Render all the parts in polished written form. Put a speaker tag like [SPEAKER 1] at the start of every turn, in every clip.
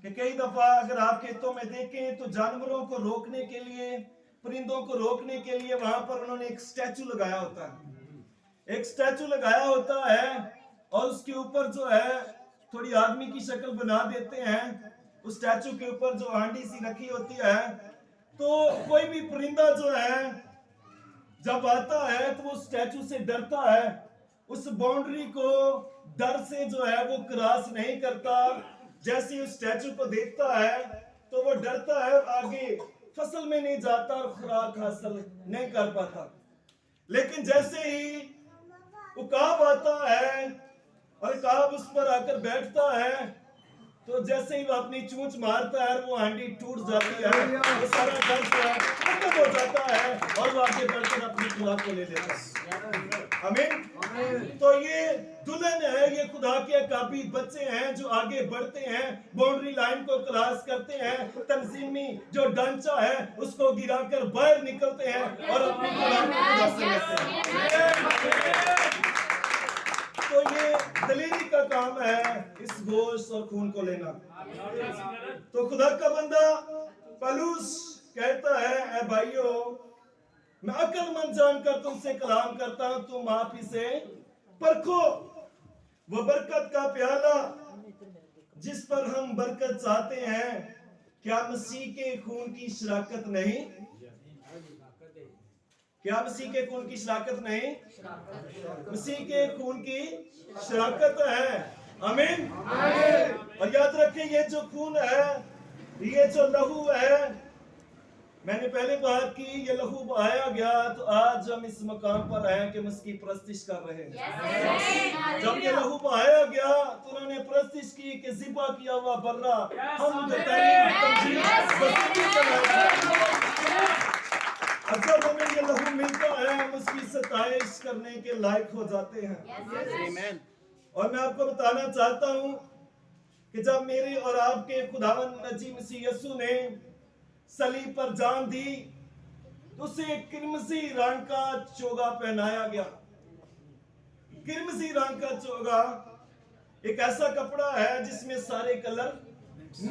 [SPEAKER 1] کہ کئی دفعہ اگر آپ کھیتوں میں دیکھیں تو جانوروں کو روکنے کے لیے، پرندوں کو روکنے کے لیے وہاں پر انہوں نے ایک سٹیچو لگایا ہوتا ہے، ایک سٹیچو لگایا ہوتا ہے، اور اس کے اوپر جو ہے تھوڑی آدمی کی شکل بنا دیتے ہیں، اس سٹیچو کے اوپر جو ہانڈی سی رکھی ہوتی ہے، تو کوئی بھی پرندہ جو ہے جب آتا ہے تو وہ سٹیچو سے ڈرتا ہے، اس باؤنڈری کو ڈر سے جو ہے وہ کراس نہیں کرتا، جیسے اس سٹیچو کو دیکھتا ہے تو وہ ڈرتا ہے اور آگے فصل میں نہیں جاتا اور خوراک حاصل نہیں کر پاتا۔ لیکن جیسے ہی عقاب آتا ہے اور عقاب اس پر آ کر بیٹھتا ہے تو جیسے ہی وہ اپنی چونچ مارتا ہے وہ ہانڈی ٹوٹ جاتی ہے، وہ سارا ڈر جو ہے ختم ہو جاتا ہے اور وہ آگے بڑھ کر اپنی خوراک کو لے لیتا ہے۔ آمین۔ تو یہ دلہن ہے، یہ خدا کے عقابی بچے ہیں جو آگے بڑھتے ہیں، باؤنڈری لائن کو کراس کرتے ہیں، تنظیمی جو ڈھانچہ ہے اس کو گرا کر باہر نکلتے ہیں اور اپنی خوراک کو حاصل کرتے ہیں۔ تو یہ دلیری کا کام ہے، اس گوشت اور خون کو لینا۔ تو خدا کا بندہ پالوس کہتا ہے، اے بھائیو، میں عقل مند جان کر تم سے کلام کرتا ہوں، تم آپ ہی سے پرکھو وہ برکت کا پیالہ جس پر ہم برکت چاہتے ہیں، کیا مسیح کے خون کی شراکت نہیں؟ کیا مسیح کے خون کی شراکت نہیں؟ مسیح کے خون کی شراکت ہے۔ آمین۔ اور یاد رکھیں یہ جو خون ہے، یہ جو لہو ہے، میں نے پہلے بات کی، یہ لہو بہایا گیا تو آج ہم اس مقام پر ہیں کہ ہم اس کی پرستش کر رہے ہیں۔ جب یہ لہو بہایا گیا تو انہوں نے پرستش کی کہ ذبح کیا ہوا برا ہم جو تعلیم تمجید بسیطی کرائے، اور جب ہمیں یہ لہو ملتا ہے ہم اس کی ستائش کرنے کے لائق ہو جاتے ہیں۔ اور میں آپ کو بتانا چاہتا ہوں کہ جب میرے اور آپ کے خداوند نجی مسیح یسوع نے صلیب پر جان دی تو اسے ایک کرمزی رنگ کا چوگا پہنایا گیا۔ کرمزی رنگ کا چوگا ایک ایسا کپڑا ہے جس میں سارے کلر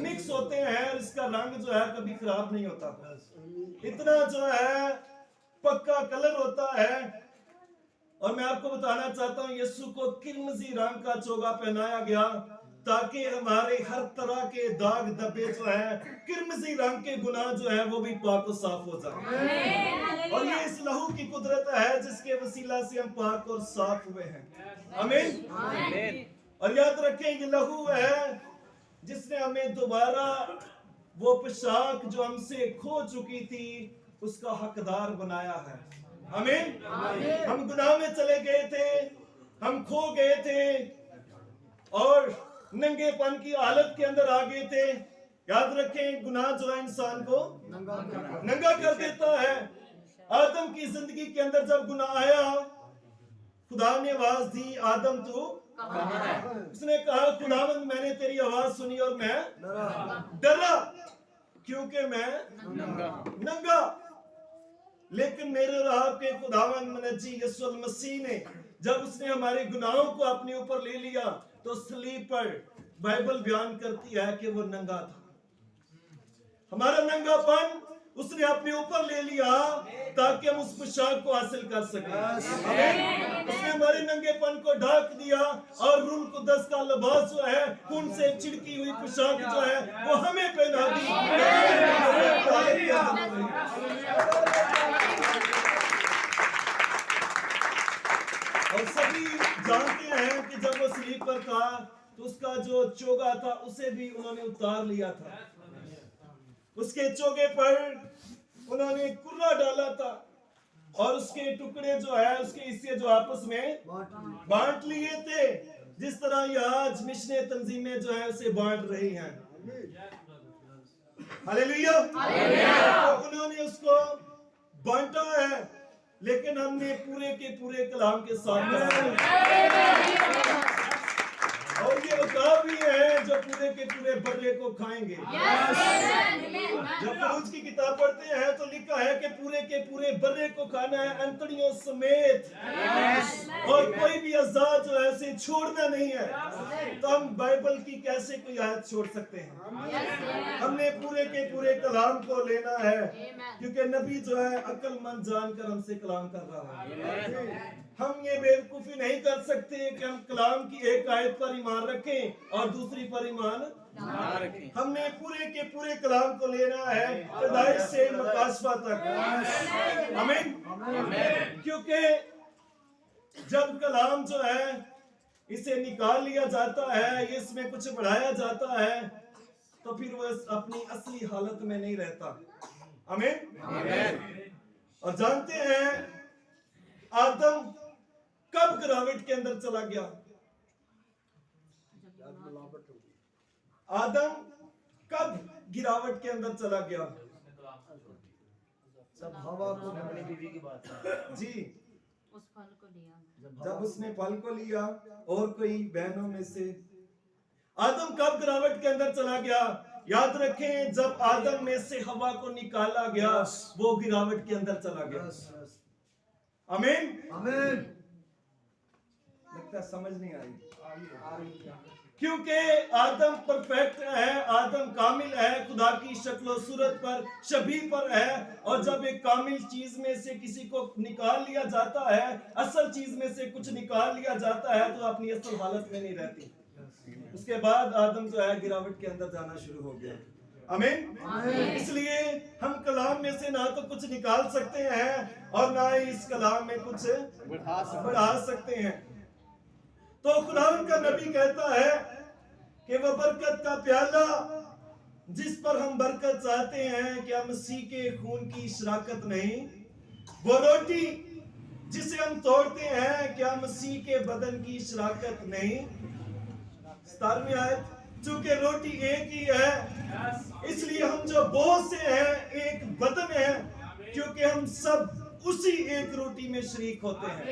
[SPEAKER 1] مکس ہوتے ہیں، اور اس کا رنگ جو ہے کبھی خراب نہیں ہوتا، اتنا جو ہے پکا کلر ہوتا ہے۔ اور میں آپ کو بتانا چاہتا ہوں یسوع کو کرمزی رنگ کا چوگا پہنایا گیا تاکہ ہمارے ہر طرح کے داغ دبے جو ہیں، کرمزی رنگ کے گناہ جو ہیں وہ بھی پاک و صاف ہو جائیں۔ اور یہ اس لہو کی قدرت ہے جس کے وسیلہ سے ہم پاک اور صاف ہوئے ہیں۔ آمین۔ اور یاد رکھیں یہ لہو ہے جس نے ہمیں دوبارہ وہ پوشاک جو ہم سے کھو چکی تھی اس کا حقدار بنایا ہے۔ آمین۔ ہم گناہ میں چلے گئے تھے، ہم کھو گئے تھے اور ننگے پن کی حالت کے اندر آ گئے تھے۔ یاد رکھیں گناہ جو ہے انسان کو ننگا کر دیتا ہے۔ آدم کی زندگی کے اندر جب گناہ آیا خدا نے آواز دی، آدم تو اس نے کہا خداوند میں نے تیری آواز سنی اور میں ڈرا کیونکہ میں ننگا۔ لیکن میرے اور آپ کے خداوند منجی یسوع المسیح نے جب اس نے ہمارے گناہوں کو اپنے اوپر لے لیا تو صلیب پر بائبل بیان کرتی ہے کہ وہ ننگا تھا۔ ہمارا ننگا پن اس نے اپنے اوپر لے لیا تاکہ ہم اس پوشاک کو حاصل کر سکیں۔ اس نے ہمارے ننگے پن کو ڈھانک دیا اور روح القدس کا لباس جو ہے خون سے چھڑکی ہوئی پوشاک جو ہے وہ ہمیں پہنا دی۔ اور سبھی جانتے ہیں کہ جب وہ صلیب پر تھا تو اس کا جو چوگا تھا اسے بھی انہوں نے اتار لیا تھا، اس کے چوگے پر انہوں نے کرہ ڈالا تھا اور اس کے ٹکڑے جو ہے اس کے حصے جو آپس میں بانٹ لیے تھے، جس طرح یہ آج مشنیں تنظیمیں جو ہیں اسے بانٹ رہی ہیں۔ ہلیلویا۔ انہوں نے اس کو بانٹا ہے لیکن ہم نے پورے کے پورے کلام کے ساتھ और ये उकाब भी हैं जो पूरे के पूरे बर्रे को खाएंगे। जब फरूज की किताब पढ़ते हैं तो लिखा है कि पूरे के पूरे बर्रे को खाना है, अंतड़ियों समेत, और कोई भी अज़ा जो है उसे छोड़ना नहीं है। तो हम बाइबल की कैसे कोई आयत छोड़ सकते हैं? हमने पूरे के पूरे कलाम को लेना है, क्योंकि नबी जो है अक्लमंद जानकर हमसे कलाम कर रहा है। हम ये बेवकूफी नहीं कर सकते कि हम कलाम की एक आयत पर ईमान रखें और दूसरी पर ईमान ना रखें। हमने पूरे के पूरे कलाम को लेना है, पैदाइश से मुकाशफा तक। आमीन। क्योंकि जब कलाम जो है इसे निकाल लिया जाता है, इसमें कुछ बढ़ाया जाता है, तो फिर वो अपनी असली हालत में नहीं रहता। आमीन। और जानते हैं आदम कब गिरावट के अंदर चला गया? आदम कब गिरावट के अंदर चला गया?
[SPEAKER 2] जब हवा को अपनी बीवी की बात
[SPEAKER 1] जी,
[SPEAKER 3] उस फल को लिया,
[SPEAKER 1] जब उसने फल को लिया और कोई बहनों में से। आदम कब गिरावट के अंदर चला गया? याद रखें, जब आदम में से हवा को निकाला गया वो गिरावट के अंदर चला गया। आमीन।
[SPEAKER 2] आमीन।
[SPEAKER 1] लगता है समझ नहीं आई। क्योंकि आदम परफेक्ट है, आदम कामिल है, खुदा की शक्ल सूरत पर शबीह पर है, और जब एक कामिल चीज में से किसी को निकाल लिया जाता है, असल चीज में से कुछ निकाल लिया जाता है, तो अपनी असल हालत में नहीं रहती। उसके बाद आदम जो है गिरावट के अंदर जाना शुरू हो गया। आमीन। इसलिए हम कलाम में से ना तो कुछ निकाल सकते हैं और ना ही इस कलाम में कुछ बढ़ा सकते हैं। तो खुदावंद का नबी कहता है कि वह बरकत का प्याला जिस पर हम बरकत चाहते हैं, क्या मसीह के खून की शराकत नहीं? वो रोटी जिसे हम तोड़ते हैं, क्या मसीह के बदन की शराकत नहीं? 17वीं आयत, चूंकि रोटी एक ही है, इसलिए हम जो बहुत से हैं एक बदन है, क्योंकि हम सब उसी एक रोटी में शरीक होते हैं।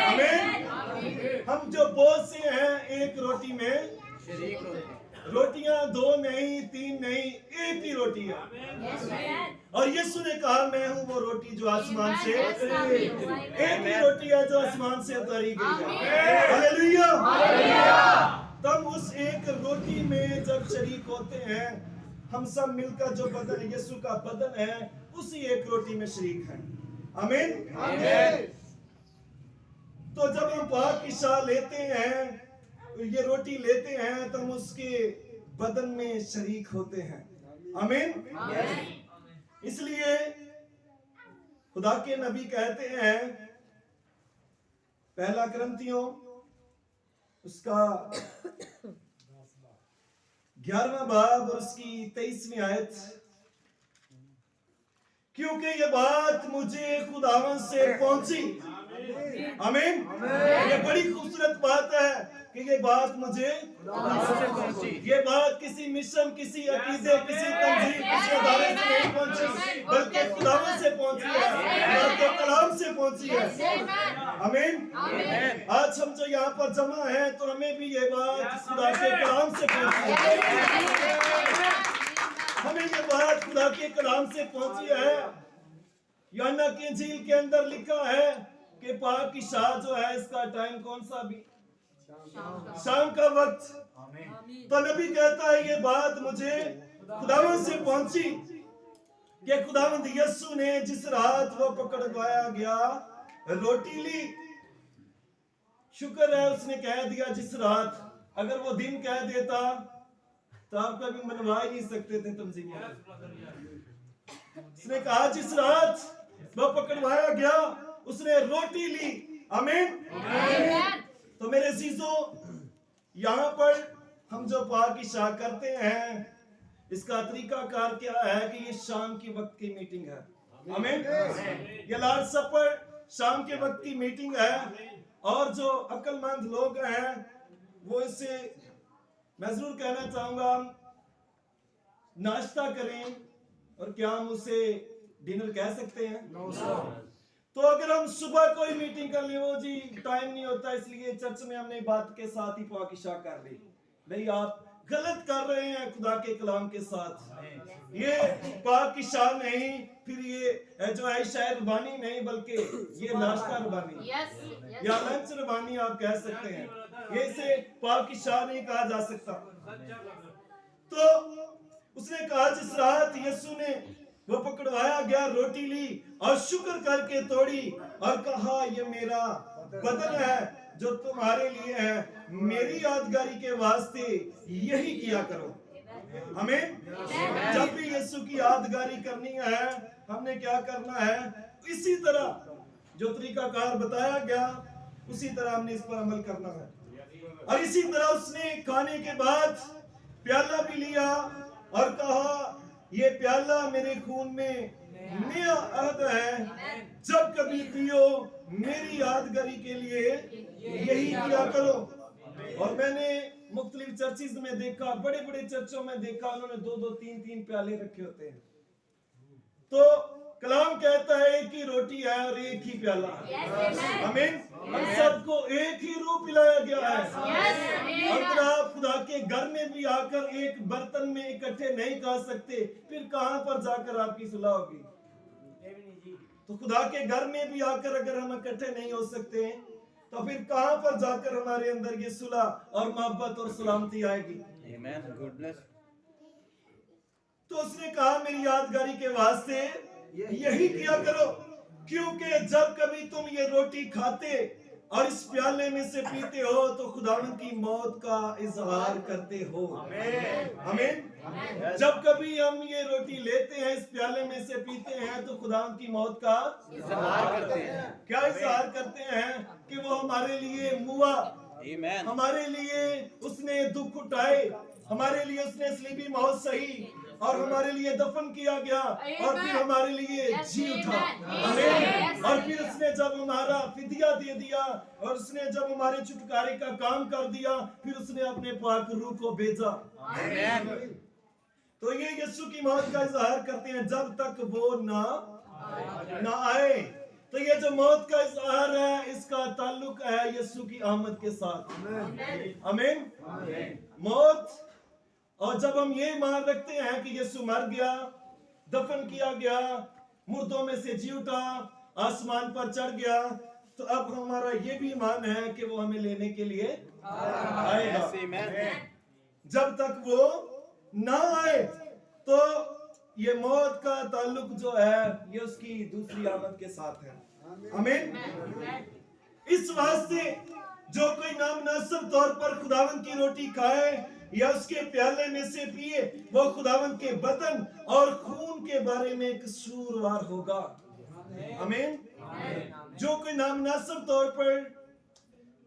[SPEAKER 1] आमीन। हम जो बहुत से हैं एक रोटी में शरीक होते हैं। रोटियां 2 नहीं, 3 नहीं, एक ही रोटी है। और यीशु ने कहा, मैं हूं वो रोटी जो आसमान से, एक ही रोटी है जो आसमान से उतारी गई है। हालेलुया। तब उस एक रोटी में जब शरीक होते हैं, हम सब मिलकर जो बदन यीशु का बदन है, उसी एक रोटी में शरीक हैं। आमीन। तो जब हम पाक की शाह लेते हैं, ये रोटी लेते हैं, तो हम उसके बदन में शरीक होते हैं। आमीन। इसलिए खुदा के नबी कहते हैं, पहला कुरिन्थियों उसका 11वां बाब और उसकी 23वीं आयत, क्योंकि ये बात मुझे खुदावंद से पहुंची। आमीन। ये बड़ी खूबसूरत बात है कि ये बात मुझे, ये बात किसी मिशन, किसी अकीदे, किसी तंजीम, किसी अदारे से नहीं पहुंची, बल्कि खुदावंद से पहुंची है, खुदा के कलाम से पहुंची है। आमीन। आज हम जो यहाँ पर जमा हैं, तो हमें भी ये बात खुदा के कलाम से पहुंची है। हमें ये बात खुदा के कलाम से पहुंची है। यूहन्ना की इंजील के अंदर लिखा है कि पाक की शाह जो है, इसका टाइम कौन सा? भी शाम का वक्त। तो नबी कहता है, ये बात मुझे खुदावंद से पहुंची कि खुदावंद यीशु ने जिस रात वो पकड़वाया गया रोटी ली, शुक्र है उसने कह दिया जिस रात। अगर वो दिन कह देता तो आप कभी मनवा ही नहीं सकते थे तंजीम। उसने कहा जिस रात वो पकड़वाया गया, उसने रोटी ली। आमीन। तो मेरे अजीजों, यहाँ पर हम जो पाक की शाह करते हैं, इसका तरीका कार क्या है कि ये शाम के वक्त की मीटिंग है। आमीन। ये लॉर्ड सपर शाम के वक्त की मीटिंग है, और जो अक्लमंद लोग हैं वो इसे, मैं जरूर कहना चाहूंगा, नाश्ता करें, और क्या हम उसे डिनर कह सकते हैं? तो तो अगर हम सुबह कोई मीटिंग कर ले, वो जी टाइम नहीं होता इसलिए चर्च में हमने बात के साथ ही पाकिशा कर ली, नहीं, आप गलत कर रहे हैं खुदा के कलाम के साथ। ये पाकिशा नहीं, फिर ये जो है शायद रुबानी नहीं, बल्कि ये नाश्ता रुबानी या लंच रुबानी आप कह सकते हैं, ये इसे पाकिशा नहीं कहा जा सकता। तो उसने कहा जिस रात यीशु ने वो पकड़वाया गया, रोटी ली और शुक्र करके तोड़ी और कहा ये मेरा बदन है जो तुम्हारे लिए है, मेरी यादगारी के वास्ते यही किया करो। हमें जब भी यीशु की यादगारी करनी है, हमने क्या करना है, इसी तरह जो तरीकाकार बताया गया उसी तरह हमने इस पर अमल करना है। और इसी तरह उसने खाने के बाद प्याला भी लिया और कहा ये प्याला मेरे खून में नया अहद है, जब कभी पियो मेरी यादगारी के लिए यही किया करो। और मैंने मुख्तलिफ चर्चिज में देखा, बड़े बड़े चर्चों में देखा, उन्होंने 2-2, 3-3 प्याले रखे होते हैं। तो कलाम कहता है एक ही रोटी है और एक ही प्याला है। आमीन। हम सबको एक ही रूप पिलाया गया है। अगर आप खुदा के घर में भी आकर एक बर्तन में इकट्ठे नहीं खा सकते, फिर कहां पर जाकर आपकी सुलह होगी? तो खुदा के घर में भी आकर अगर हम इकट्ठे नहीं हो सकते, तो फिर कहां पर जाकर हमारे अंदर ये सुलह और मोहब्बत और सलामती आएगी?
[SPEAKER 2] Amen. God bless.
[SPEAKER 1] तो उसने कहा मेरी यादगारी के वास्ते यही किया करो, क्योंकि जब कभी तुम ये रोटी खाते और इस प्याले में से पीते हो तो खुदावंद की मौत का इजहार करते हो। आमीन। जब कभी हम ये रोटी लेते हैं, इस प्याले में से पीते हैं, तो खुदावंद की मौत का
[SPEAKER 2] इजहार करते हैं।
[SPEAKER 1] क्या इजहार करते हैं? कि वो हमारे लिए मुआ,
[SPEAKER 2] Amen.
[SPEAKER 1] हमारे लिए उसने दुख उठाए, हमारे लिए उसने सलीबी मौत सही और हमारे लिए दफन किया गया और फिर हमारे लिए जी उठा। आमीन। और फिर उसने जब हमारा फिदिया दे दिया और उसने जब हमारे छुटकारे का काम कर दिया, फिर उसने अपने पाक रूह को भेजा।
[SPEAKER 2] Amen.
[SPEAKER 1] तो ये यीशु की मौत का इजहार करते हैं जब तक वो ना आए। तो ये जो मौत का इजहार है, इसका ताल्लुक है यीशु की आमद के साथ। आमीन। मौत, और जब हम ये मान रखते हैं कि यीशु मर गया, दफन किया गया, मुर्दों में से जी उठा, आसमान पर चढ़ गया, तो अब हमारा ये भी ईमान है कि वो हमें लेने के लिए आएगा।
[SPEAKER 2] Yes, amen.
[SPEAKER 1] जब तक वो ना आए, तो ये मौत का ताल्लुक जो है ये उसकी दूसरी आमद के साथ है। आमीन। इस वास्ते जो कोई नामनासिब तौर पर खुदावंद की रोटी खाए या उसके प्याले में से पिए, वो खुदावंद के बदन और खून के बारे में कसूरवार होगा। आमीन। जो कोई नामनासिब तौर पर,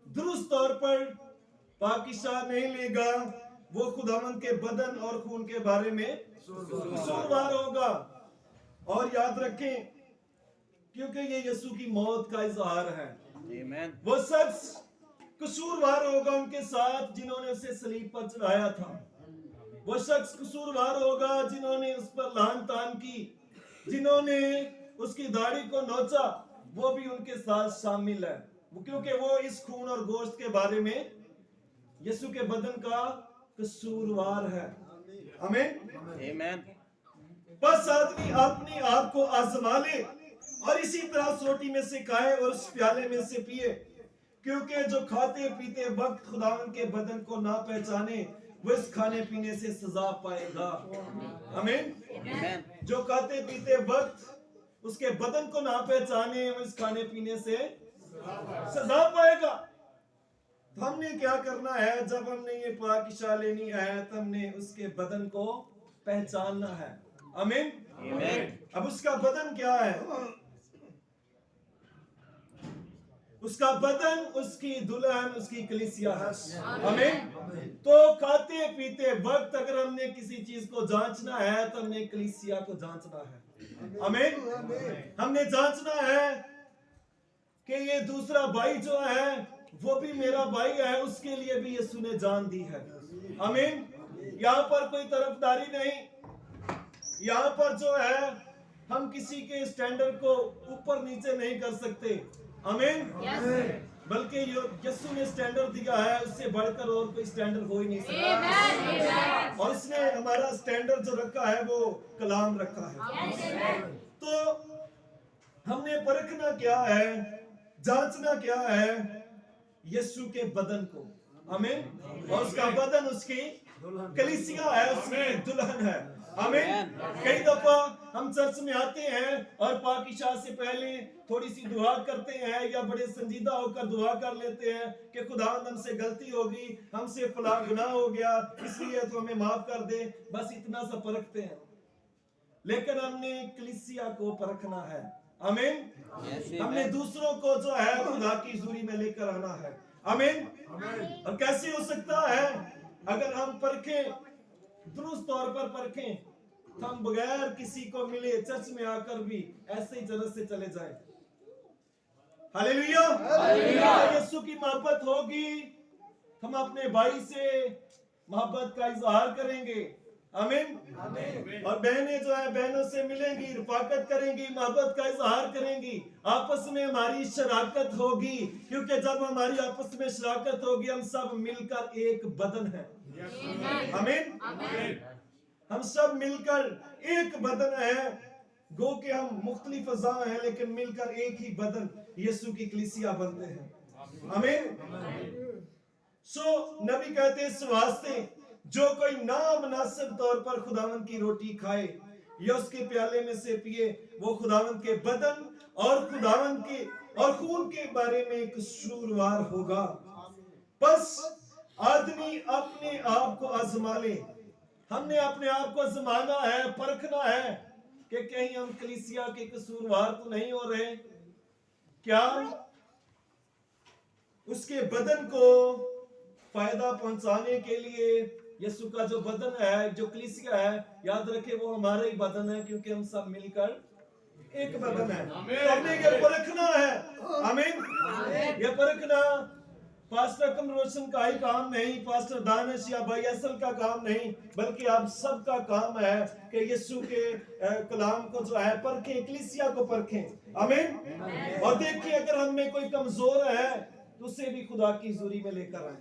[SPEAKER 1] दुरुस्त तौर पर पाकिशा नहीं लेगा, वो खुदावंद के बदन और खून के बारे में कसूरवार होगा। और याद रखें, क्योंकि ये यीशु की मौत का इजहार है,
[SPEAKER 2] Amen.
[SPEAKER 1] वो शख्स कसूरवार होगा उनके साथ जिन्होंने उसे सलीब पर चढ़ाया था। वो शख्स कसूरवार होगा जिन्होंने उस पर लान तान की, जिन्होंने उसकी दाढ़ी को नोचा, वो भी उनके साथ शामिल है, क्योंकि वो इस खून और गोश्त के बारे में यीशु के बदन का कसूरवार है। आमीन।
[SPEAKER 2] Amen.
[SPEAKER 1] बस आदमी अपने आप को आजमा ले और इसी तरह उस रोटी में से खाए और उस प्याले में से पिए, क्योंकि जो खाते पीते वक्त खुदावंद के बदन को ना पहचाने, वो इस खाने पीने से सजा पाएगा। आमीन।
[SPEAKER 2] Amen.
[SPEAKER 1] जो खाते पीते वक्त उसके बदन को ना पहचाने, वो इस खाने पीने से सजा पाएगा। तो हमने क्या करना है? जब हमने ये पाकिशा लेनी है, तो हमने उसके बदन को पहचानना है। आमीन।
[SPEAKER 2] Amen.
[SPEAKER 1] अब उसका बदन क्या है? उसका बदन उसकी दुल्हन, उसकी कलीसिया है। आमीन। तो खाते पीते वक्त अगर हमने किसी चीज को जांचना है, तो हमने कलीसिया को जांचना है। आमीन। हमने जांचना है कि ये दूसरा भाई जो है वो भी मेरा भाई है, उसके लिए भी यीशु ने जान दी है। आमीन। यहाँ पर कोई तरफदारी नहीं, यहाँ पर जो है हम किसी के स्टैंडर्ड को ऊपर नीचे नहीं कर सकते, आमीन। बल्कि यीशु ने स्टैंडर्ड दिया है, उससे बढ़कर और कोई स्टैंडर्ड हो ही नहीं सकता। और उसने हमारा स्टैंडर्ड जो रखा है वो कलाम रखा है। तो हमने परखना क्या है, जांचना क्या है, यीशु के बदन को, आमीन। और उसका बदन उसकी कलीसिया है, उसकी दुल्हन है, आमीन। कई दफा हम चर्च में आते हैं और पाक इशा से पहले थोड़ी सी दुआ करते हैं या बड़े संजीदा होकर दुआ कर लेते हैं कि खुदावंद हमसे गलती होगी, हमसे फला गुनाह हो गया, इसलिए तो हमें माफ कर दे, बस इतना सा परखते हैं। लेकिन हमने कलीसिया को परखना है, आमीन। हमने दूसरों को जो है खुदा की हुजूरी में लेकर आना है, आमीन। और कैसे हो सकता है अगर हम परखें, दुरुस्त तौर पर परखें, तो हम बगैर किसी को मिले चर्च में आकर भी ऐसे ही जन्नत से चले जाएं। हालेलुया। यीशु की मोहब्बत होगी, हम अपने भाई से मोहब्बत का इजहार करेंगे, आमीन। और बहनें जो है बहनों से मिलेंगी, रफाकत करेंगी, मोहब्बत का इजहार करेंगी, आपस में हमारी शराकत होगी, क्योंकि जब हमारी आपस में शराकत होगी हम सब मिलकर एक बदन है, आमीन। हम सब मिलकर एक बदन है, गो कि हम मुख्तलिफ अज़ा हैं लेकिन मिलकर एक ही बदन यीशु की कलीसिया बनते हैं, आमीन। सो नबी कहते हैं इस वास्ते जो कोई नामुनासिब तौर पर खुदावंद की रोटी खाए या उसके प्याले में से पिए, वो खुदावंद के बदन और खुदावंद के और खून के बारे में कसूरवार होगा। बस आदमी अपने आप को आजमा ले। हमने अपने आप को आजमाना है, परखना है कि कहीं हम कलीसिया के कसूरवार तो नहीं हो रहे, क्या उसके बदन को फायदा पहुंचाने के लिए यीशु का जो बदन है, जो कलीसिया है, याद रखे वो हमारा ही बदन है, क्योंकि हम सब मिलकर एक बदन है। तो हमने ये परखना है, आमीन। ये परखना पास्टर कमर रोशन का ही काम नहीं, पास्टर दानिश या भाई असल का काम नहीं, बल्कि आप सब का काम है कि यीशु के कलाम को जो है परखें, कलीसिया को परखें, आमीन। और देखिए अगर हम में कोई कमजोर है तो उसे भी खुदा की हुजूरी में लेकर आए,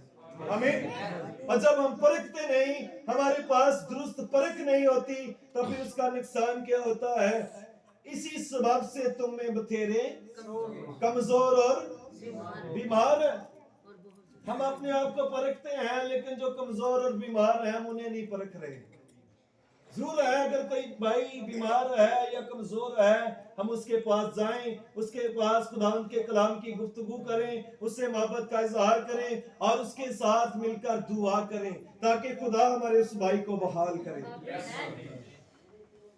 [SPEAKER 1] आमीन। और जब हम परखते नहीं, हमारे पास दुरुस्त परख नहीं होती, तो फिर उसका नुकसान क्या होता है? इसी सबब से तुम में बथेरे कमजोर और बीमार हैं। हम अपने आप को परखते हैं लेकिन जो कमजोर और बीमार हैं हम उन्हें नहीं परख रहे। जरूर है अगर कोई भाई बीमार है या कमजोर है, हम उसके पास जाएं, उसके पास खुदावंद के कलाम की गुफ्तगू करें, उससे मोहब्बत का इजहार करें और उसके साथ मिलकर दुआ करें ताकि खुदा हमारे उस भाई को बहाल करे।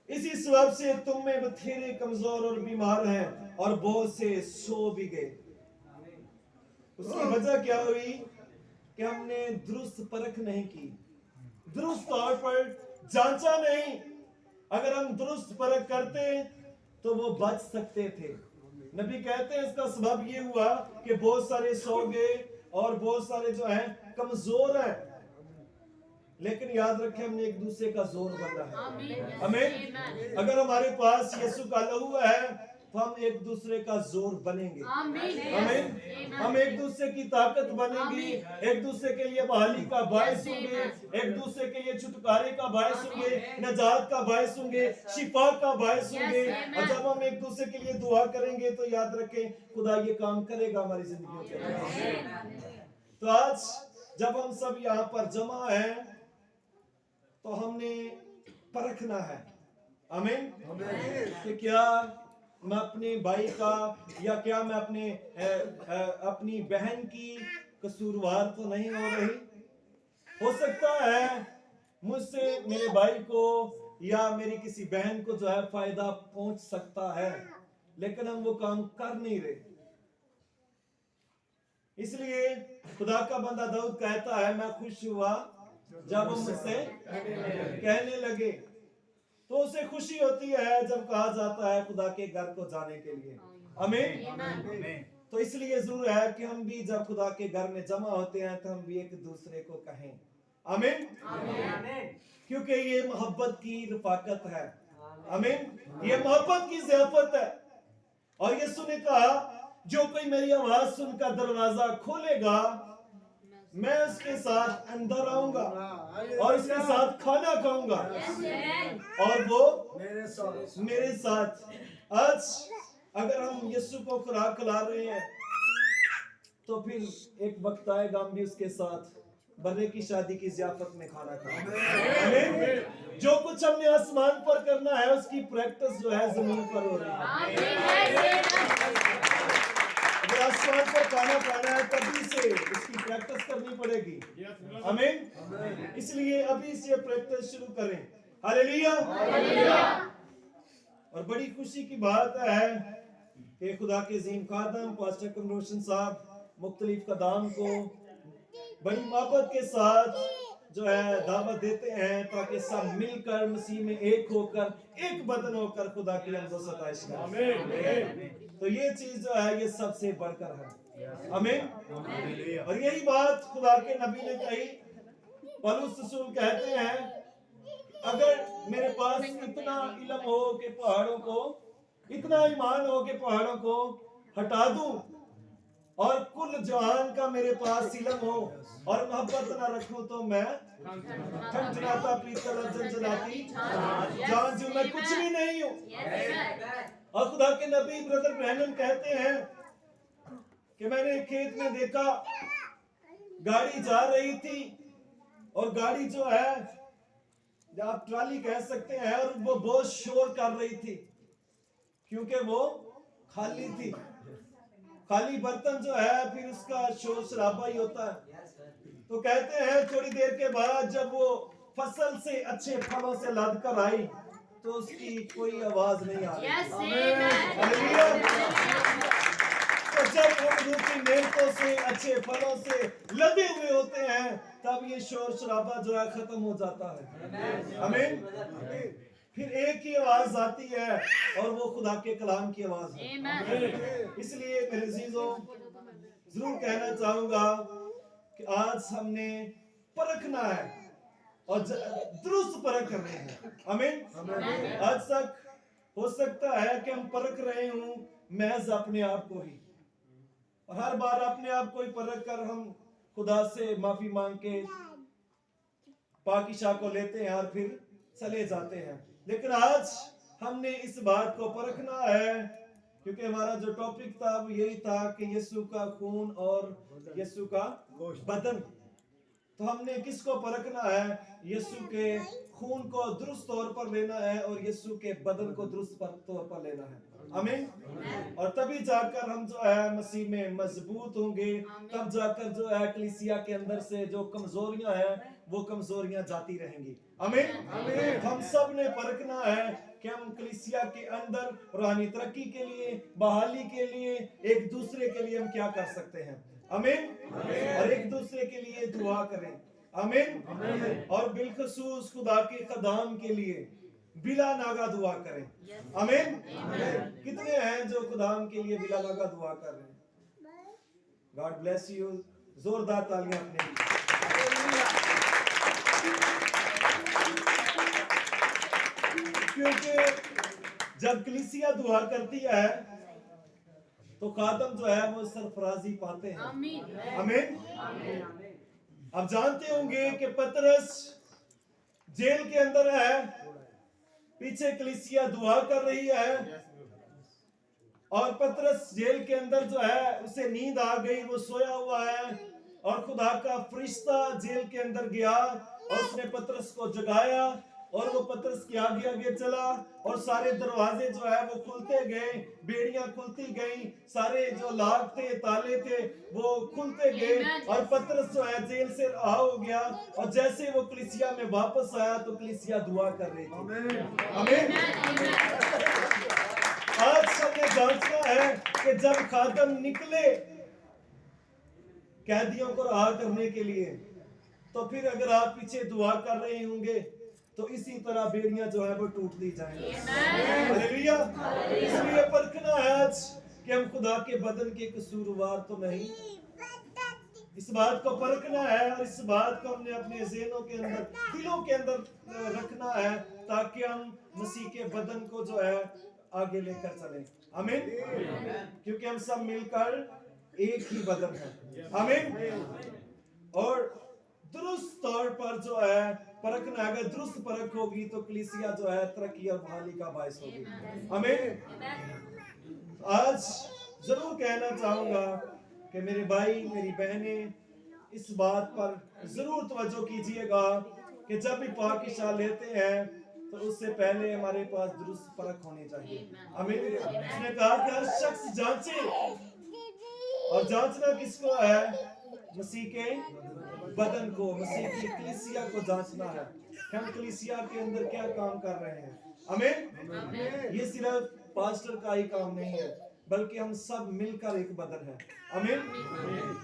[SPEAKER 1] इसी सबब से तुम में बथेरे कमजोर और बीमार हैं और बहुत से सो भी गए। उसकी वजह क्या हुई कि हमने दुरुस्त परख नहीं की, दुरुस्त तौर पर जांचा नहीं। अगर हम दुरुस्त परख करते तो वो बच सकते थे। नबी कहते हैं इसका सबब ये हुआ कि बहुत सारे सो गए और बहुत सारे जो हैं कमजोर हैं, लेकिन याद रखें हमने एक दूसरे का जोर बनना है, आमीन। अगर हमारे पास यीशु का लहू है तो हम एक दूसरे का जोर बनेंगे, आमीन। हम एक दूसरे की ताकत बनेंगी, एक दूसरे के लिए बहाली का बायस होंगे, एक दूसरे के लिए छुटकारे का बायस होंगे, नजात का बायस होंगे, शिफा का बायस होंगे। और जब हम एक दूसरे के लिए दुआ करेंगे तो याद रखें खुदा ये काम करेगा हमारी जिंदगी में। तो आज जब हम सब यहाँ पर जमा हैं तो हमने परखना है, आमीन, कि क्या मैं अपने भाई का या क्या मैं अपनी बहन की कसूरवार तो नहीं हो रही। हो सकता है मुझसे मेरे भाई को या मेरी किसी बहन को जो है फायदा पहुंच सकता है, लेकिन हम वो काम कर नहीं रहे। इसलिए खुदा का बंदा दाऊद कहता है मैं खुश हुआ जब हम मुझसे कहने लगे। तो उसे खुशी होती है जब कहा जाता है खुदा के घर को जाने के लिए, आमीन। तो इसलिए जरूर है कि हम भी जब खुदा के घर में जमा होते हैं तो हम भी एक दूसरे को कहें, आमीन, क्योंकि ये मोहब्बत की रफाकत है, आमीन। ये मोहब्बत की ज़ियाफत है। और यीशु ने कहा जो कोई मेरी आवाज सुनकर दरवाजा खोलेगा मैं उसके साथ अंदर आऊंगा और उसके साथ खाना खाऊंगा और वो मेरे साथ। आज अगर हम यीशु को खुराक खिला रहे हैं तो फिर एक वक्त आएगा हम भी उसके साथ बर्रे की शादी की ज़ियाफत में खाना खाएंगे। जो कुछ हमने आसमान पर करना है उसकी प्रैक्टिस जो है जमीन पर हो रही है। अगर आसमान पर खाना खाना है तभी से उसकी प्रैक्टिस करनी पड़ेगी। आमीन। इसलिए अभी से प्रैक्टिस शुरू करें। हालेलुया। और बड़ी खुशी की बात है कि खुदा के अजीम खादम पास्टर कमर रोशन साहब मुख्तलिफ कदाम को बड़ी मोहब्बत के साथ जो है दावत देते हैं ताकि सब मिलकर मसीह में एक होकर एक बदन होकर खुदा की हमद सताइश करें। तो ये चीज जो है ये सबसे बढ़कर है। आमीन। और यही बात खुदा के नबी ने कही। पौलुस रसूल कहते हैं अगर मेरे पास इतना इल्म हो कि पहाड़ों को, इतना ईमान हो कि पहाड़ों को हटा दूं और कुल जहान का मेरे पास इल्म हो और मोहब्बत ना रखूं तो मैं ठनठनाता पीतल और जलजलाती जान जो मैं कुछ भी नहीं हूं। और खुदा के नबी ब्रदर ब्रैनन कहते हैं कि मैंने खेत में देखा गाड़ी जा रही थी और गाड़ी जो है आप ट्राली कह सकते हैं और वो बहुत शोर कर रही थी क्योंकि वो खाली थी। खाली बर्तन जो है फिर उसका शोर शराबा ही होता है। तो कहते हैं थोड़ी देर के बाद जब वो फसल से अच्छे फलों से लद कर आई तो उसकी कोई आवाज नहीं आ रही। तो जब हम रूपी मेहनतों से अच्छे फलों से लदे हुए होते हैं तब ये शोर शराबा जो है खत्म हो जाता है। आमीन। फिर एक ही आवाज आती है और वो खुदा के कलाम की आवाज है। इसलिए मेरे अजीजों जरूर कहना चाहूंगा कि आज हमने परखना है और दुरुस्त परख करनी है। आमीन। आज तक हो सकता है कि हम परख रहे हूं महज अपने आप को ही और हर बार अपने आप को ही परख कर हम खुदा से माफी मांग के पाकीशा को लेते हैं और फिर चले जाते हैं। लेकिन आज हमने इस बात को परखना है क्योंकि हमारा जो टॉपिक था वो यही था कि यीशु का खून और यीशु का बदन। तो हमने किसको परखना है? यीशु के खून को दुरुस्त तौर पर लेना है और यीशु के बदन को दुरुस्त तौर पर लेना है। आमीन। और तभी जाकर हम जो है मसीह में मजबूत होंगे। तब जाकर जो है कलीसिया के अंदर से जो कमजोरियां हैं वो कमजोरियां जाती रहेंगी। आमीन। हम सब ने परखना है कि हम कलीसिया के अंदर रूहानी तरक्की के लिए, बहाली के लिए, एक दूसरे के लिए हम क्या कर सकते हैं। आमीन। और एक दूसरे के लिए दुआ करें। आमीन। और बिलखसूस खुदा के कदाम के लिए बिला नागा दुआ करें। आमीन। कितने हैं जो खुदाम के लिए बिला नागा दुआ कर रहे हैं? God bless you. जोरदार तालियां अपने लिए। क्योंकि जब कलीसिया दुआ करती है तो खादम जो है वो सरफराजी पाते हैं। आमीन। आप जानते होंगे कि पतरस जेल के अंदर है, पीछे कलीसिया दुआ कर रही है और पतरस जेल के अंदर जो है उसे नींद आ गई, वो सोया हुआ है और खुदा का फरिश्ता जेल के अंदर गया और उसने पतरस को जगाया और वो पतरस के आगे आगे चला और सारे दरवाजे जो है वो खुलते गए, बेड़ियां खुलती गईं, सारे जो लाक थे, ताले थे वो खुलते गए और पतरस जो है जेल से रहा हो गया। और जैसे वो कलीसिया में वापस आया तो कलीसिया दुआ कर रही थी। आमीन। आज सबने जांचना है कि जब खादम निकले कैदियों को रहा करने के लिए तो फिर अगर आप पीछे दुआ कर रहे होंगे तो इसी तरह बेड़ियां जो है वो टूटती जाएंगी। हालेलुया। इसलिए परखना है आज कि हम खुदा के बदन के कसूरवार तो नहीं। इस बात को परखना है और इस बात को हमने अपने ज़हनों के अंदर, दिलों के अंदर रखना है ताकि ताकि हम मसीह के बदन को जो है आगे लेकर चलें। आमीन। क्योंकि हम सब मिलकर एक ही बदन है। आमीन। और दुरुस्त तौर पर जो है परखना, अगर दुरुस्त परख होगी तो कलीसिया जो है तरक्की और बहाली का बायस होगी। आमीन। आज जरूर कहना चाहूंगा कि मेरे भाई मेरी बहनें इस बात पर जरूर तवज्जो कीजिएगा कि जब भी पाक की शाल लेते हैं तो उससे पहले हमारे पास दुरुस्त परख होनी चाहिए। आमीन। उसने कहा कि हर शख्स जांचे, और जांचना किसको है? मसीह के बदन को, मसीह की कलीसिया को जांचना है कि हम कलीसिया के अंदर क्या काम कर रहे हैं। आमीन। ये सिर्फ पास्टर का ही काम नहीं है, बल्कि हम सब मिलकर एक बदन है। आमीन।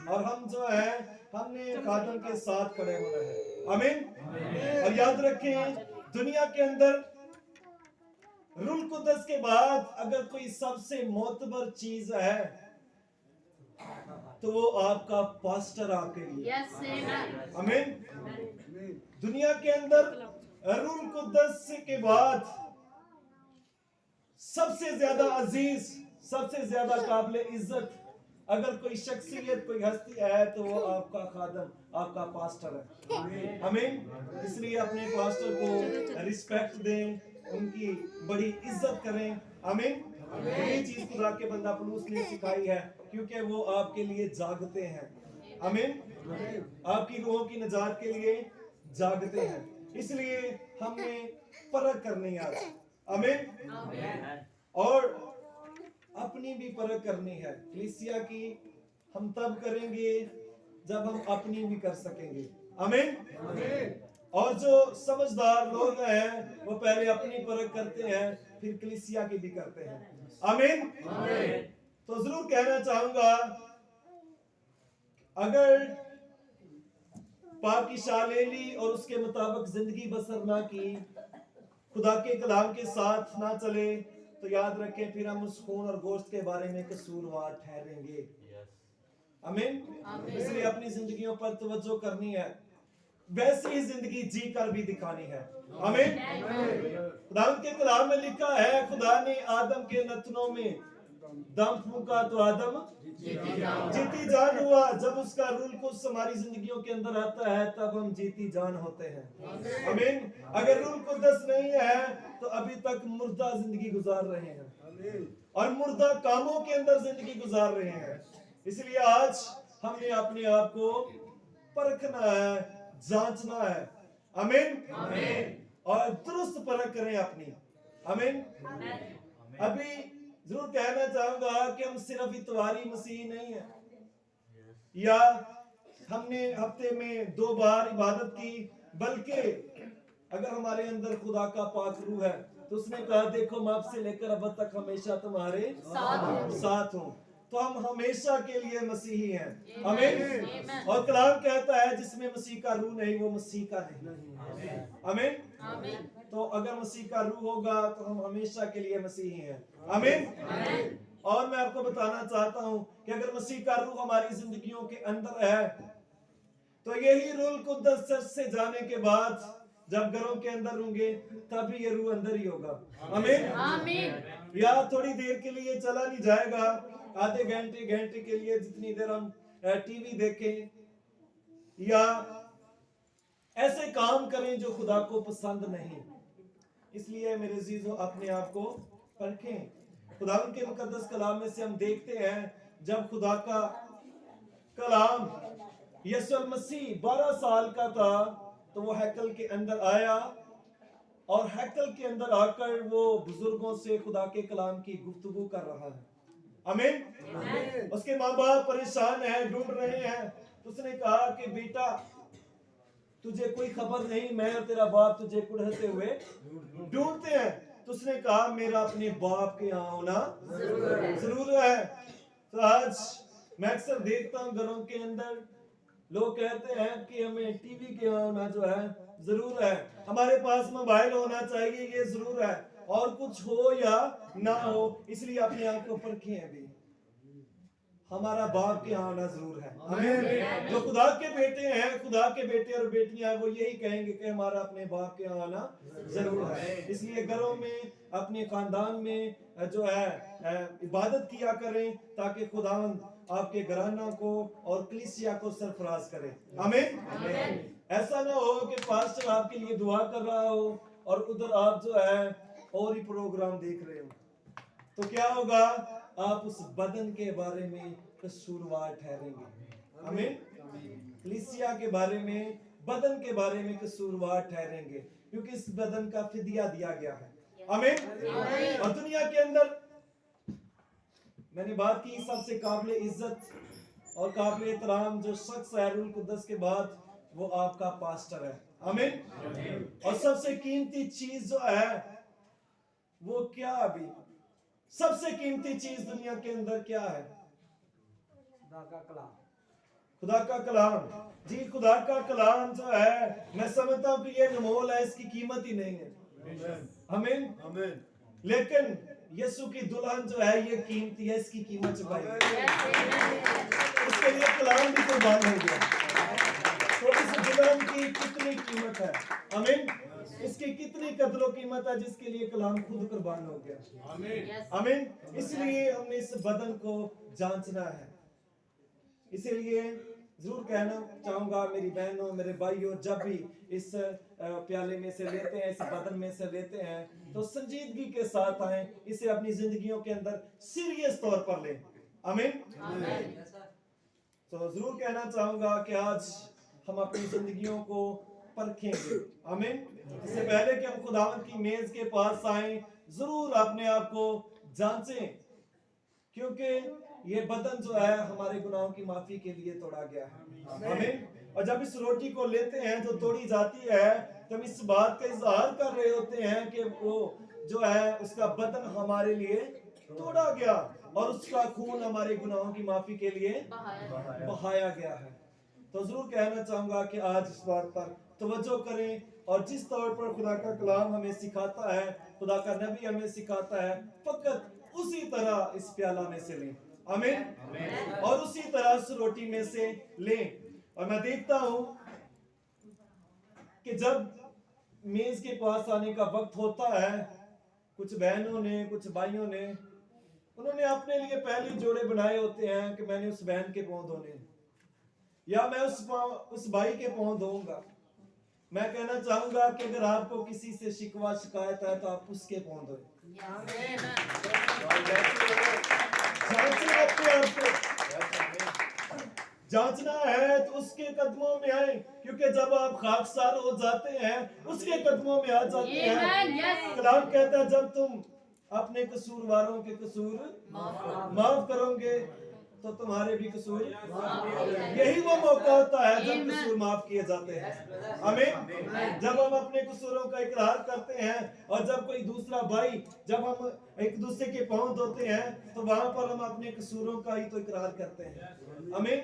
[SPEAKER 1] और हम जो है हमने खादम के साथ खड़े होना है। आमीन। और याद रखें, दुनिया के अंदर रूह कुद्दस के बाद अगर कोई सबसे मोतबर चीज है तो वो आपका पास्टर आपके लिए। आमीन। दुनिया के अंदर रूह कुद्दस के बाद सबसे ज्यादा अजीज, सबसे ज्यादा काबिल इज्जत अगर कोई शख्सियत, कोई हस्ती है तो वो आपका खादम, आपका पास्टर है। आमीन। इसलिए अपने पास्टर को रिस्पेक्ट दें, उनकी बड़ी इज्जत करें। आमीन। ये चीज खुदा के बंदा पौलुस ने सिखाई है, क्योंकि वो आपके लिए जागते हैं। आमीन। आपकी रूहों की निजात के लिए जागते हैं। इसलिए हमने परख करनी है आज। आमीन। और अपनी भी परख करनी है। कलीसिया की हम तब करेंगे जब हम अपनी भी कर सकेंगे। आमीन। और जो समझदार लोग हैं वो पहले अपनी परख करते हैं, फिर कलीसिया की भी करते हैं। आमीन। तो जरूर कहना चाहूंगा, अगर पाक की शाह ले ली और उसके मुताबिक जिंदगी बसर ना की, खुदा के कलाम के साथ ना चले, तो याद रखें फिर हम उस खून और गोश्त के बारे में कसूरवार ठहरेंगे। आमीन। इसलिए अपनी जिंदगियों पर तवज्जो करनी है, वैसी ही जिंदगी जी कर भी दिखानी है। आमीन। खुदा के कलाम में लिखा है, खुदा ने आदम के नथनों में दम फूंका तो आदम जीती जान हुआ। जब उसका रूल कुछ हमारी जिंदगियों के अंदर आता है तब हम जीती जान होते हैं। आमीन। अगर रूल कुद्दस नहीं है तो अभी तक मुर्दा जिंदगी गुजार रहे हैं और मुर्दा कामों के अंदर जिंदगी गुजार रहे हैं। इसलिए आज हमने अपने आप को परखना है, जांचना है। आमीन। और दुरुस्त परख करें अपनी। आमीन। अभी जरूर कहना चाहूंगा कि हम सिर्फ इतवारी मसीह नहीं है, या हमने हफ्ते में 2 बार इबादत की, बल्कि अगर हमारे अंदर खुदा का पाक रूह है तो उसने कहा, देखो मैं अब से लेकर अब तक हमेशा तुम्हारे साथ हूं। तो हम हमेशा के लिए मसीही हैं। आमीन। और कलाम कहता है, जिसमें मसीह का रूह नहीं वो मसीह का नहीं। आमीन। तो अगर मसीह का रूह होगा तो हम हमेशा के लिए मसीही हैं। आमीन। और मैं आपको बताना चाहता हूं कि अगर मसीह का रूह हमारी जिंदगियों के अंदर है तो यही रूह कुद्दस चर्च से जाने के बाद जब घरों के अंदर होंगे तब भी ये रूह अंदर ही होगा। आमीन। या थोड़ी देर के लिए चला नहीं जाएगा, आधे घंटे के लिए, जितनी देर हम टीवी देखें या ऐसे काम करें जो खुदा को पसंद नहीं। इसलिए मेरे अजीजों, अपने आप को परखें। खुदा के मुकद्दस कलाम में से हम देखते हैं, जब खुदा का कलाम यीशु मसीह 12 साल का था तो वो हैकल के अंदर आया, और हैकल के अंदर आकर वो बुजुर्गों से खुदा के कलाम की गुफ्तगू कर रहा है। आमीन। उसके माँ बाप परेशान हैं, ढूंढ रहे हैं। तो उसने कहा कि बेटा, तुझे कोई खबर नहीं, मैं और तेरा बाप तुझे कुढ़ते हुए ढूंढते हैं। तो उसने कहा, मेरा अपने बाप के यहाँ होना जरूर है। तो आज मैं अक्सर देखता हूँ घरों के अंदर लोग कहते हैं कि हमें टीवी के यहाँ होना जो है जरूर है, हमारे पास मोबाइल होना चाहिए, ये जरूर है, और कुछ हो या ना हो। इसलिए अपने आप को परखें। अभी हमारा बाप के यहाँ आना जरूर है। आमीन। जो खुदा के बेटे हैं, खुदा के बेटे और बेटियां हैं, वो यही कहेंगे कि हमारा अपने बाप के यहाँ आना जरूर है। इसलिए घरों में, अपने खानदान में जो है इबादत किया करें, ताकि खुदावंद आपके घरानों को और कलीसिया को सरफराज करे। आमीन। ऐसा ना हो कि पास्टर आपके लिए दुआ कर रहा हो और उधर आप जो है और ही प्रोग्राम देख रहे हो, तो क्या होगा? आप उस बदन के बारे में कसूरवार ठहरेंगे। आमीन। कलीसिया के बारे में, बदन के बारे में कसूरवार ठहरेंगे, क्योंकि इस बदन का फिदिया दिया गया है। आमीन। और दुनिया के अंदर मैंने बात की सबसे काबिल इज्जत और काबिल एहतराम जो शख्स है रूह कुद्दस के बाद, वो आपका पास्टर है। आमीन। और सबसे कीमती चीज जो है वो क्या? अभी सबसे कीमती चीज दुनिया के अंदर क्या है? खुदा का कलाम। जी, खुदा का कलाम जो है, मैं समझता हूँ कि ये अनमोल है, इसकी कीमत ही नहीं है। आमीन। लेकिन यीशु की दुल्हन जो है ये कीमती है, इसकी कीमत चुकाई। इसके लिए कलाम भी कुर्बान हो गया। तो इस दुल्हन की कितनी कीमत है? आमीन। इसकी कितनी कदर और कीमत है, जिसके लिए कलाम खुद कुर्बान हो गया। आमीन। इसलिए हमने इस बदन को जांचना है। इसीलिए जरूर कहना चाहूंगा मेरी बहनों, मेरे भाइयों, जब भी इस प्याले में से लेते हैं, इस बदन में से लेते हैं, तो संजीदगी के साथ आए, इसे अपनी जिंदगियों के अंदर सीरियस तौर पर लें। आमीन। तो जरूर कहना चाहूंगा कि आज हम अपनी जिंदगियों को परखेंगे। आमीन। इससे पहले कि हम खुदावंद की मेज के पास आए, जरूर अपने आप को जांचें, क्योंकि ये बदन जो है हमारे गुनाहों की माफी के लिए तोड़ा गया है। आमीन। और जब इस रोटी को लेते हैं जो तोड़ी जाती है, तो हम इस बात का इजहार कर रहे होते हैं कि वो जो है उसका बदन हमारे लिए तोड़ा गया और उसका खून हमारे गुनाहों की माफी के लिए बहाया गया है। तो जरूर कहना चाहूंगा कि आज इस बात पर तवज्जो करें, और जिस तौर पर खुदा का कलाम हमें सिखाता है, खुदा का नबी हमें सिखाता है, फकत उसी तरह इस प्याला में से लें। आमीन। और उसी तरह उस रोटी में से लें। और मैं देखता हूं कि जब मेज के पास आने का वक्त होता है, कुछ बहनों ने, कुछ भाइयों ने, उन्होंने अपने लिए पहले जोड़े बनाए होते हैं कि मैंने उस बहन के पांव धोने, या मैं उस भाई के पांव धोऊंगा। मैं कहना चाहूंगा कि अगर आपको किसी से शिकवा शिकायत है तो आप उसके पांव धोएं। जांचना है तो उसके कदमों में आए, क्योंकि जब आप खाकसार हो जाते हैं उसके कदमों में आ जाते हैं। कलाम कहता है जब तुम अपने कसूरवारों के कसूर माफ करोगे तो तुम्हारे भी कसूर, यही वो मौका होता है जब कसूर माफ किए जाते हैं। आमीन। जब हम अपने कसूरों का इकरार करते हैं, और जब कोई दूसरा भाई, जब हम एक दूसरे के पांव धोते हैं, तो वहां पर हम अपने कसूरों का ही तो इकरार करते हैं। आमीन।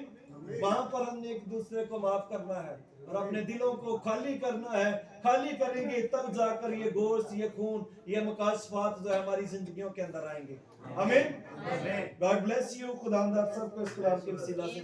[SPEAKER 1] वहां पर हमने एक दूसरे को माफ करना है और अपने दिलों को खाली करना है। खाली करेंगे तब जाकर ये गोश्त, ये खून, ये मुकाशफात जो है हमारी जिंदगियों के अंदर आएंगे। आमीन। God bless you. खुदा आप सबको इस कलाम के वसीला से